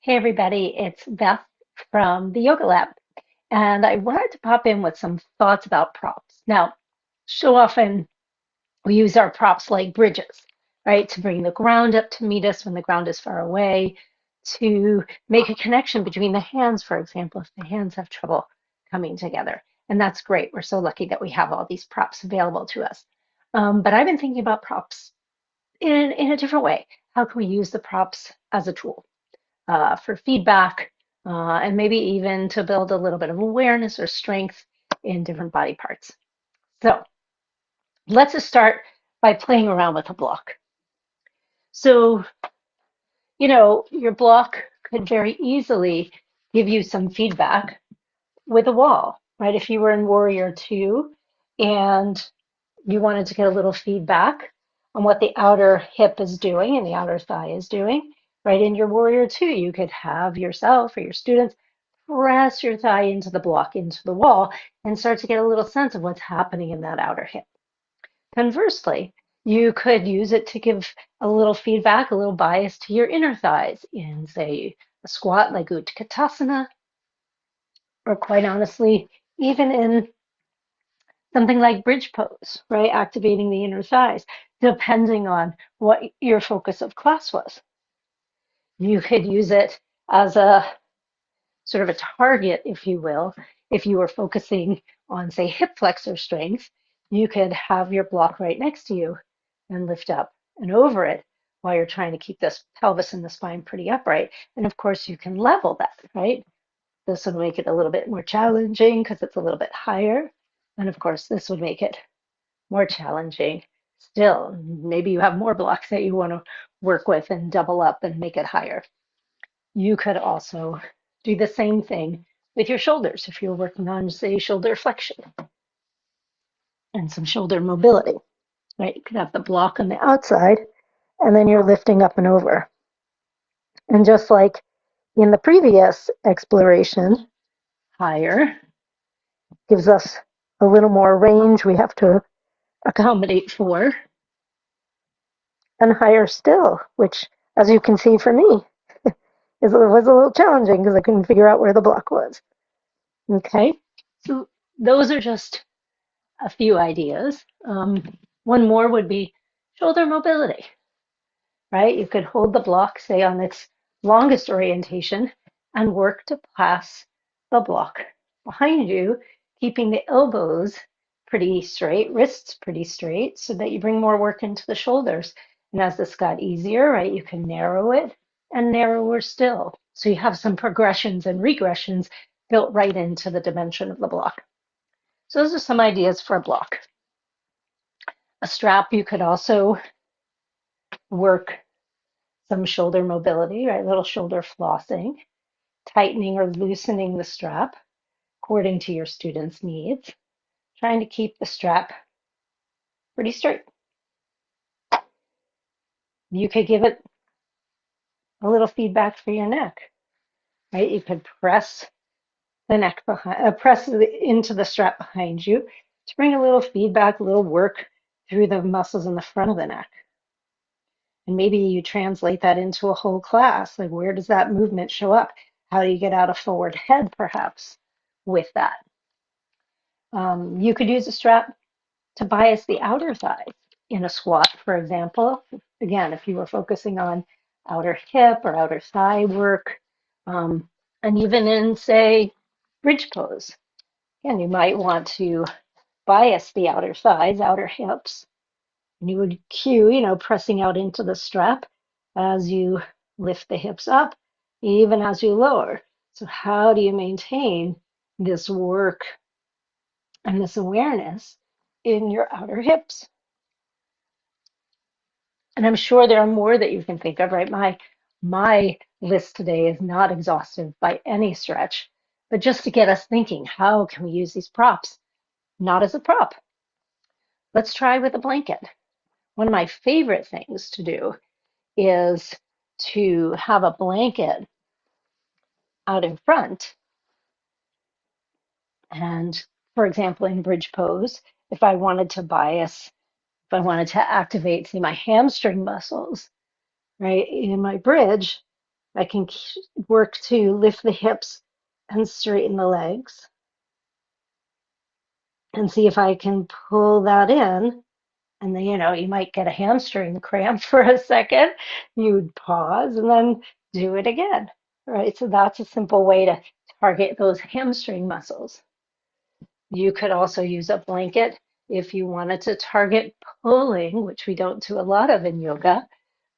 Hey everybody, it's Beth from the Yoga Lab, and I wanted to pop in with some thoughts about props. Now, so often we use our props like bridges, right? To bring the ground up to meet us when the ground is far away, to make a connection between the hands, for example, if the hands have trouble coming together. And that's great. We're so lucky that we have all these props available to us. But I've been thinking about props in a different way. How can we use the props as a tool? For feedback, and maybe even to build a little bit of awareness or strength in different body parts. So let's just start by playing around with a block. So, your block could very easily give you some feedback with a wall, right? If you were in Warrior 2 and you wanted to get a little feedback on what the outer hip is doing and the outer thigh is doing, right? In your Warrior 2, you could have yourself or your students press your thigh into the block, into the wall, and start to get a little sense of what's happening in that outer hip. Conversely, you could use it to give a little feedback, a little bias to your inner thighs in, say, a squat like Utkatasana, or quite honestly, even in something like bridge pose, right? Activating the inner thighs, depending on what your focus of class was. You could use it as a sort of a target, if you will. If you were focusing on, say, hip flexor strength, you could have your block right next to you and lift up and over it while you're trying to keep this pelvis and the spine pretty upright. And of course, you can level that, right? This would make it a little bit more challenging because it's a little bit higher. And of course, this would make it more challenging still. Maybe you have more blocks that you want to work with and double up and make it higher. You could also do the same thing with your shoulders if you're working on, say, shoulder flexion and some shoulder mobility, right? You could have the block on the outside and then you're lifting up and over. And just like in the previous exploration, higher gives us a little more range we have to accommodate for, and higher still, which, as you can see for me, was a little challenging because I couldn't figure out where the block was. Okay, so those are just a few ideas. One more would be shoulder mobility, right? You could hold the block, say, on its longest orientation and work to pass the block behind you, keeping the elbows pretty straight, wrists pretty straight, so that you bring more work into the shoulders. And as this got easier, right, you can narrow it and narrower still. So you have some progressions and regressions built right into the dimension of the block. So those are some ideas for a block. A strap, you could also work some shoulder mobility, right? Little shoulder flossing, tightening or loosening the strap according to your student's needs, trying to keep the strap pretty straight. You could give it a little feedback for your neck, right? You could press the neck behind, press into the strap behind you to bring a little feedback, a little work through the muscles in the front of the neck. And maybe you translate that into a whole class. Like, where does that movement show up? How do you get out of forward head, perhaps, with that? You could use a strap to bias the outer thighs in a squat, for example. Again, if you were focusing on outer hip or outer thigh work, and even in, say, bridge pose. Again, you might want to bias the outer thighs, outer hips, and you would cue, pressing out into the strap as you lift the hips up, even as you lower. So how do you maintain this work and this awareness in your outer hips? And I'm sure there are more that you can think of, right? My list today is not exhaustive by any stretch, but just to get us thinking, how can we use these props? Not as a prop. Let's try with a blanket. One of my favorite things to do is to have a blanket out in front. And for example, in bridge pose, if I wanted to bias, if I wanted to activate, say, my hamstring muscles, right, in my bridge, I can work to lift the hips and straighten the legs and see if I can pull that in. And then, you might get a hamstring cramp for a second. You'd pause and then do it again, right? So that's a simple way to target those hamstring muscles. You could also use a blanket if you wanted to target pulling, which we don't do a lot of in yoga,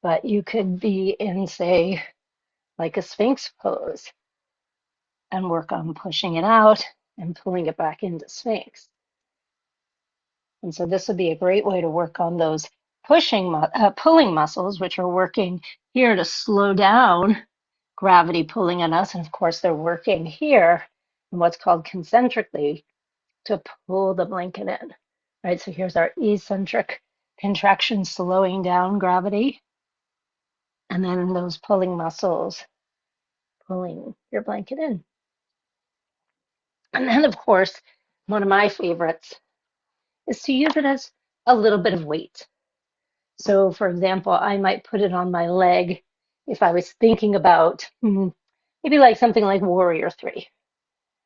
but you could be in, say, like a Sphinx pose and work on pushing it out and pulling it back into Sphinx. And so this would be a great way to work on those pulling muscles, which are working here to slow down gravity pulling on us. And of course, they're working here in what's called concentrically to pull the blanket in, right? So here's our eccentric contraction slowing down gravity. And then those pulling muscles pulling your blanket in. And then, of course, one of my favorites is to use it as a little bit of weight. So, for example, I might put it on my leg if I was thinking about maybe like something like Warrior Three,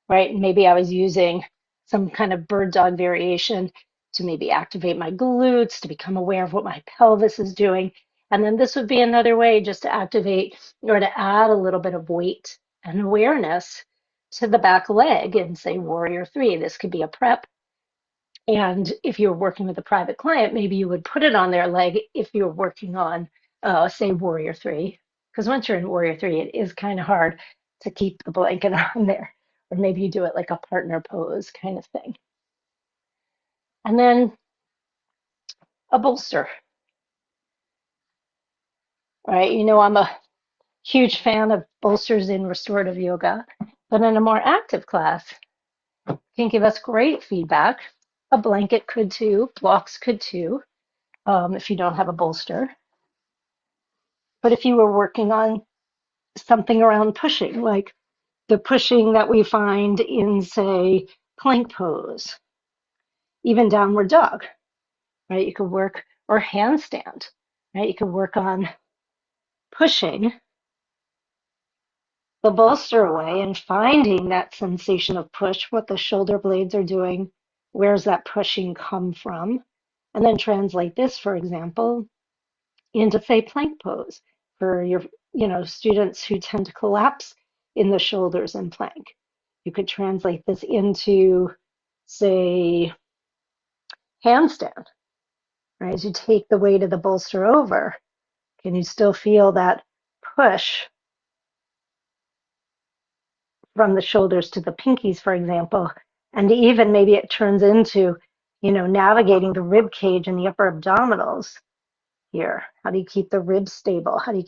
right? And maybe I was using some kind of bird dog variation to maybe activate my glutes, to become aware of what my pelvis is doing. And then this would be another way just to activate or to add a little bit of weight and awareness to the back leg and say Warrior Three. This could be a prep. And if you're working with a private client, maybe you would put it on their leg if you're working on, say, Warrior Three. Because once you're in Warrior Three, it is kind of hard to keep the blanket on there. Or maybe you do it like a partner pose kind of thing. And then a bolster, right? I'm a huge fan of bolsters in restorative yoga, but in a more active class, can give us great feedback. A blanket could too, blocks could too, if you don't have a bolster. But if you were working on something around pushing, like the pushing that we find in, say, plank pose, even downward dog, right? You could work, or handstand, right? You could work on pushing the bolster away and finding that sensation of push, what the shoulder blades are doing, where's that pushing come from, and then translate this, for example, into, say, plank pose for your, students who tend to collapse in the shoulders in plank. You could translate this into, say, handstand, right? As you take the weight of the bolster over, can you still feel that push from the shoulders to the pinkies, for example? And even maybe it turns into, navigating the rib cage and the upper abdominals here. How do you keep the ribs stable? How do you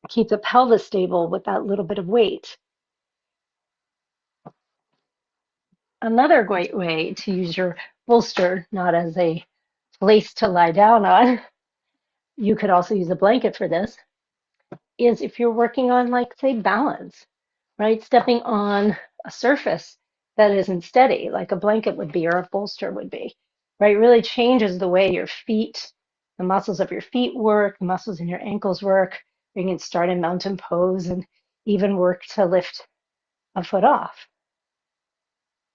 keep the pelvis stable with that little bit of weight? Another great way to use your bolster, not as a place to lie down on, you could also use a blanket for this, is if you're working on, like, say, balance, right? Stepping on a surface that isn't steady, like a blanket would be or a bolster would be, right? It really changes the way your feet, the muscles of your feet work, the muscles in your ankles work. You can start in mountain pose and even work to lift a foot off,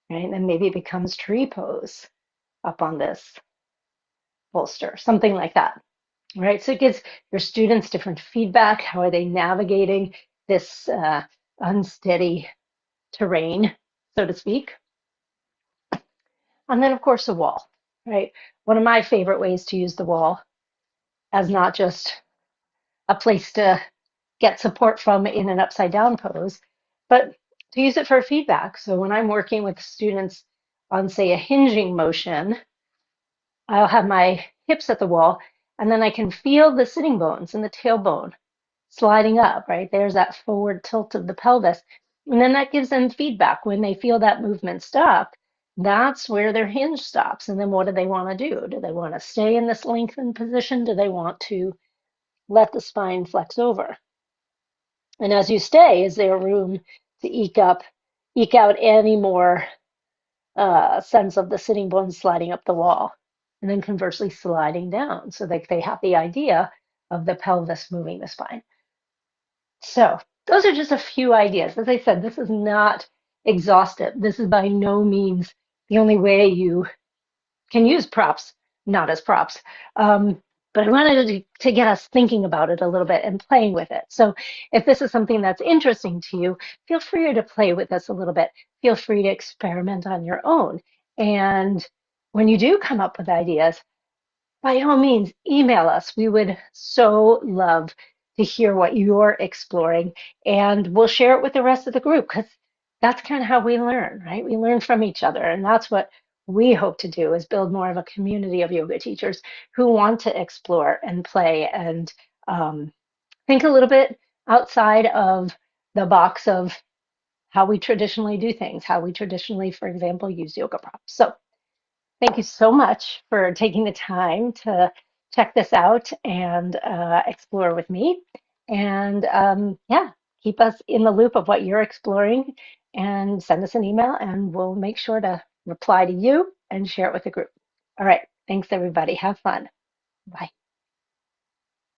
right? And then maybe it becomes tree pose up on this bolster, something like that, right? So it gives your students different feedback. How are they navigating this unsteady terrain, so to speak? And then, of course, a wall, right? One of my favorite ways to use the wall as not just a place to get support from in an upside down pose, but to use it for feedback. So when I'm working with students on, say, a hinging motion, I'll have my hips at the wall, and then I can feel the sitting bones and the tailbone sliding up, right? There's that forward tilt of the pelvis. And then that gives them feedback when they feel that movement stop. That's where their hinge stops. And then what do they want to do? Do they want to stay in this lengthened position? Do they want to let the spine flex over? And as you stay, is there room to eke out any more sense of the sitting bones sliding up the wall? And then conversely sliding down so that they have the idea of the pelvis moving the spine. So those are just a few ideas. As I said, this is not exhaustive. This is by no means the only way you can use props, not as props. Um, but I wanted to get us thinking about it a little bit and playing with it. So if this is something that's interesting to you, feel free to play with this a little bit. Feel free to experiment on your own. And when you do come up with ideas, by all means, email us. We would so love to hear what you're exploring, and we'll share it with the rest of the group because that's kind of how we learn, right? We learn from each other, and that's what we hope to do is build more of a community of yoga teachers who want to explore and play and um, think a little bit outside of the box of how we traditionally do things, how we traditionally, for example, use yoga props. So thank you so much for taking the time to check this out and explore with me. And yeah, keep us in the loop of what you're exploring and send us an email, and we'll make sure to reply to you and share it with the group. All right. Thanks, everybody. Have fun. Bye.